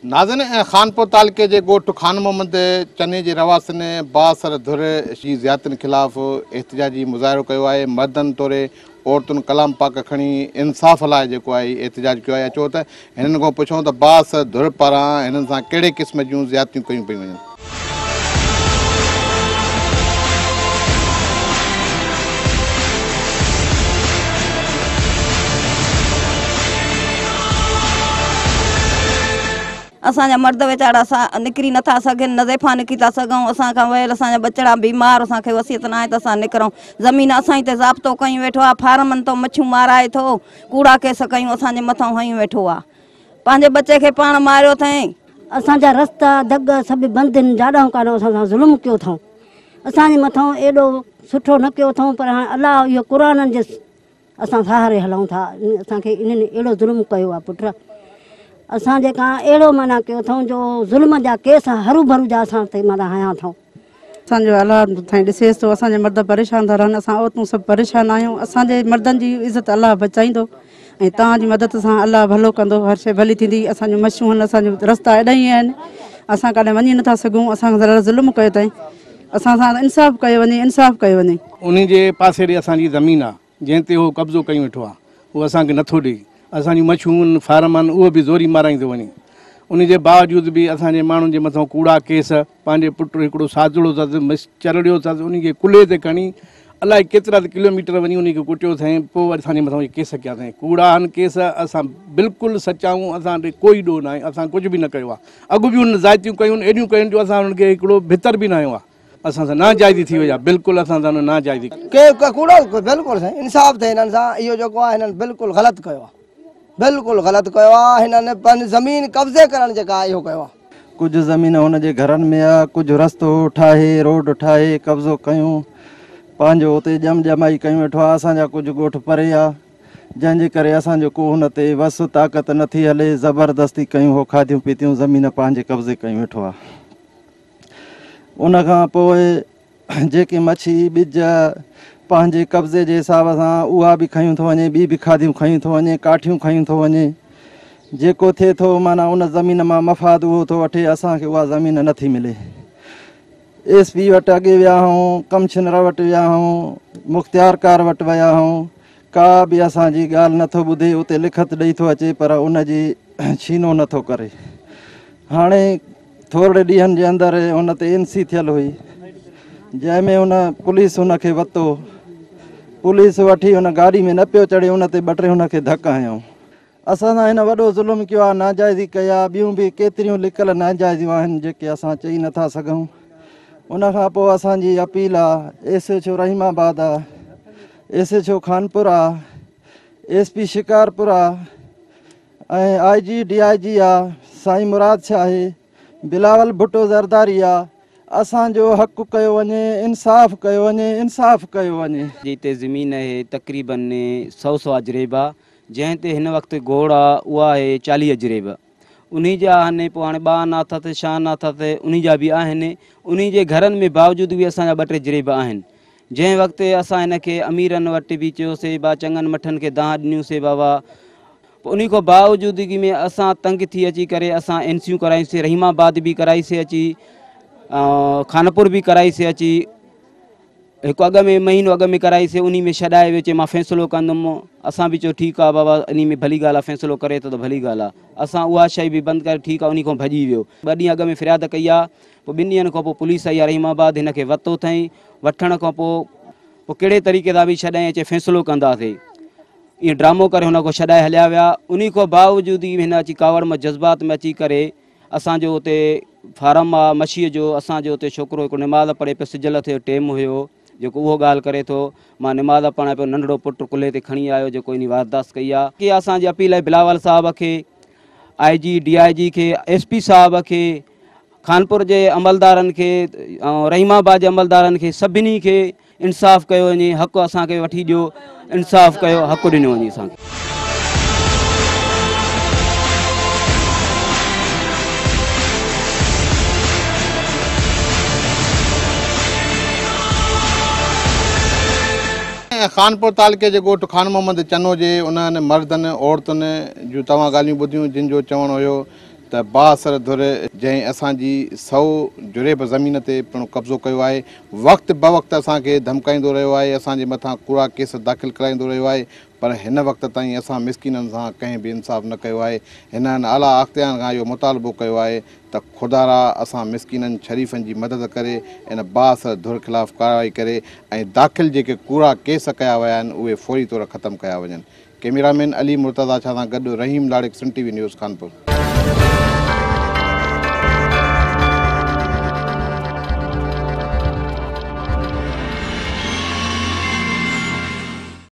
नाज़िन खानपुर तालुके जे ॻोठ खान मोहम्मद चने जे रवासिन बासर धुर जी ज़ियादतियुनि ख़िलाफ़ एहतिजाजी मुज़ाहिरो कयो आहे। मर्दनि तौरु औरतुनि कलाम पाक खणी इंसाफ़ लाइ जेको आहे एहतिजाज कयो आहे। चओ त हिननि खां पुछूं त बासर धुर पारां हिननि सां कहिड़े क़िस्म जूं ज़ियादतियूं कयूं पियूं वञनि। असांजा मर्द वेचारा निकिरी नथा सघनि, न ज़ैफ़ा निकिरी था सघूं। असांखां वयल असांजा बचड़ा बीमार, असांखे वसियत न आहे त असां निकिरूं। ज़मीन असां ई ते ज़ाब्तो कयूं वेठो आहे, फार्मनि तो मच्छियूं माराए थो, कूड़ा केस कयूं असांजे मथां हयूं वेठो आहे। पंहिंजे बचे खे पाण मारियो अथईं। असांजा रस्ता दग सभु बंदि आहिनि, जाॾां काॾां असां ज़ुल्म कयो अथऊं। असांजे मथां एॾो सुठो न कयो अथऊं, पर हाणे अलाह इहो क़ुरान जे असां सहारे हलूं था। असांखे इन्हनि एॾो ज़ुल्म कयो आहे पुट। असां जेका अहिड़ो माना कयो अथऊं जो ज़ुल्म जा केस हरू भरू जा असां ते माना हया अथऊं। असांजो अलाह ताईं ॾिसेसि थो, असांजे मर्द परेशान था रहनि, असां औरतूं सभु परेशान आहियूं। असांजे मर्दनि जी इज़त अलाह बचाईंदो ऐं तव्हांजी मदद सां अलाह भलो कंदो, हर शइ भली थींदी। असांजूं मच्छियूं आहिनि, असांजो रस्ता एॾा ई आहिनि, असां काॾे वञी नथा सघूं। असां ज़ुल्म कयो अथईं, असां सां इंसाफ़ कयो वञे, इंसाफ़ कयो वञे। उन जे पासे ॾे असांजी ज़मीन आहे जंहिं ते उहो कब्ज़ो कयूं वेठो आहे, उहो असांखे नथो ॾिए। असांजूं मच्छियूं आहिनि, फार्म आहिनि, उहो बि ज़ोरी माराईंदो वञे। उन जे बावजूद बि असांजे माण्हुनि जे मथां कूड़ा केस, पंहिंजे पुट हिकिड़ो सादड़ो अथसि चरड़ियो अथसि, उन खे कुल्हे ते खणी अलाए केतिरा किलोमीटर वञी उन खे कुटियो अथईं, पोइ वरी असांजे मथां केस कया अथईं। कूड़ा आहिनि केस, असां बिल्कुलु सचाऊं, असां वटि कोई ॾोह न आहे, असां कुझु बि न कयो आहे। अॻु बि उन ज़ाइतियूं कयूं एॾियूं कयूं जो असां हुनखे हिकिड़ो भितर बि न आयो आहे। असां सां नाजाइज़ी थी वई आहे, बिल्कुलु असां सां नाजाइज़ी कूड़ा बिल्कुलु साईं इंसाफ़ थिए हिननि सां। इहो जेको आहे हिननि बिल्कुलु ग़लति कयो आहे, बिल्कुलु ग़लति कयो आहे। हिननि पंहिंजी ज़मीन कब्ज़े करणु जेका इहो कयो आहे। कुझु ज़मीन हुनजे घरनि में आहे, कुझु रस्तो ठाहे रोड ठाहे कब्ज़ो कयूं, पंहिंजो हुते जमाई कयूं वेठो आहे। असांजा कुझु ॻोठ परे आहे, जंहिंजे करे असांजो को हुन ते वस ताक़त नथी हले, ज़बरदस्ती कयूं, हो खाधियूं पीतियूं ज़मीन पंहिंजे कब्ज़े कयूं वेठो आहे। उनखां पोइ जेकी मच्छी ॿिज पंहिंजे कब्ज़े जे हिसाब सां उहा बि खयूं थो वञे, ॿी बि खाधियूं खयूं थो वञे, काठियूं खयूं थो वञे। जेको थिए थो माना उन ज़मीन मां मफ़ाद उहो थो वठे, असांखे उहा ज़मीन नथी मिले। SP वटि अॻे विया आहियूं, कमशनर वटि विया आहियूं, मुख़्तियारकार वटि विया आहियूं, का बि असांजी ॻाल्हि नथो ॿुधे। उते लिखत ॾेई थो अचे पर उनजी छीनो नथो करे। हाणे थोरे ॾींहंनि जे अंदरि हुन ते NC थियल हुई, जंहिंमें हुन पुलिस हुनखे वरितो। पुलिस वठी हुन गाॾी में न पियो चढ़े, हुन ते 2-3 हुनखे धक हयऊं। असां सां हिन वॾो ज़ुल्म कयो आहे, नाजाइज़ी कया। ॿियूं बि केतिरियूं लिकल नाजाइज़ियूं आहिनि जेके असां चई नथा सघूं। उनखां पोइ असांजी अपील आहे, SHO रहीमाबाद आहे, SHO खानपुर आहे, SP शिकारपुर आहे ऐं IG DIG आहे, साईं मुराद शाह आहे, बिलावल भुट्टो ज़रदारी आहे। असांजो हक़ कयो वञे, इंसाफ़ कयो वञे, इंसाफ़ कयो वञे। जिते ज़मीन आहे तक़रीबन 100 अजरेबा, जंहिं ते हिन वक़्तु गोड़ आहे उहा आहे 40 अजरेब। उन जा आहिनि, पोइ हाणे 2 अना अथसि, 6 अना अथसि, उन जा बि आहिनि। उन जे घरनि में बावजूद बि असांजा 2-3 जरेब आहिनि। जंहिं वक़्तु असां हिन खे अमीरनि वटि बि चयोसीं, बा चङनि मठनि खे दाह ॾिनियूंसीं बाबा, पोइ उन खां बावजूदगी में असां तंग थी अची करे असां NCयूं कराईसीं, रहीमाबाद बि कराईसीं अची, खानपुर बि कराईसीं अची, हिकु अॻ में महीनो अॻ में कराईसीं। उन में छॾाए वियो, चई मां फ़ैसिलो कंदुमि। असां बि चयो ठीकु आहे बाबा, इन में भली ॻाल्हि आहे, फ़ैसिलो करे थो त भली ॻाल्हि आहे। असां उहा शइ बि बंदि करे ठीकु आहे, उन खां भॼी वियो। 2 ॾींहं अॻ में फ़रियाद कई आहे, पोइ 2 ॾींहंनि खां पोइ पुलिस आई आहे रहीमाबाद, हिन खे वरितो अथईं। वठण खां पोइ कहिड़े तरीक़े सां बि छॾाईं, अचे फ़ैसिलो कंदासीं, ईअं ड्रामो करे हुन खां छॾाए हलिया विया। उन खां बावजूद हिन अची कावड़ में जज़्बात में अची करे असांजो हुते फार्म आहे मच्छीअ जो, असांजो हुते छोकिरो हिकिड़ो निमाज़ पढ़े पियो, सिजल थियो टाइम हुयो जेको उहो ॻाल्हि करे थो। मां निमाज़ पढ़ां पियो, नंढड़ो पुटु कुल्हे ते खणी आयो जेको इन वारदात कई आहे। की असांजी अपील आहे बिलावल साहब खे, IG DIG खे, SP साहब खे, खानपुर जे अमलदारनि खे ऐं रहीमाबाद जे अमलदारनि खे, सभिनी खे इंसाफ़ कयो वञे। हक़ असांखे वठी ॾियो, इंसाफ़ कयो, हक़ ॾिनो वञे असांखे। खानपुर तालुके जे ॻोठ खान मोहम्मद चनो जे उन्हनि मर्दनि औरतुनि जूं तव्हां ॻाल्हियूं ॿुधियूं, जिन जो चवणु हुयो त त बासर धुर जंहिं असांजी 100 जुरेब ज़मीन ते पिणु कब्ज़ो कयो आहे, वक़्तु ब वक़्तु असांखे धमकाईंदो रहियो आहे, असांजे मथां कूड़ा केस दाख़िल कराईंदो रहियो आहे, पर हिन वक़्त ताईं असां मिसकिननि सां कंहिं बि इंसाफ़ न कयो आहे। हिननि आला अख़्तियारनि खां इहो मुतालबो कयो आहे त खुदारा असां मिसकिननि शरीफ़नि जी मदद करे इन बासर धुर ख़िलाफ़ कार्रवाई करे ऐं दाख़िल जेके कूड़ा केस कया विया आहिनि उहे फौरी तौर ख़तमु कया वञनि। कैमरामैन अली मुर्तज़ा छा सां गॾु रहीम लाड़िक, सन TV न्यूज़, कानपुर।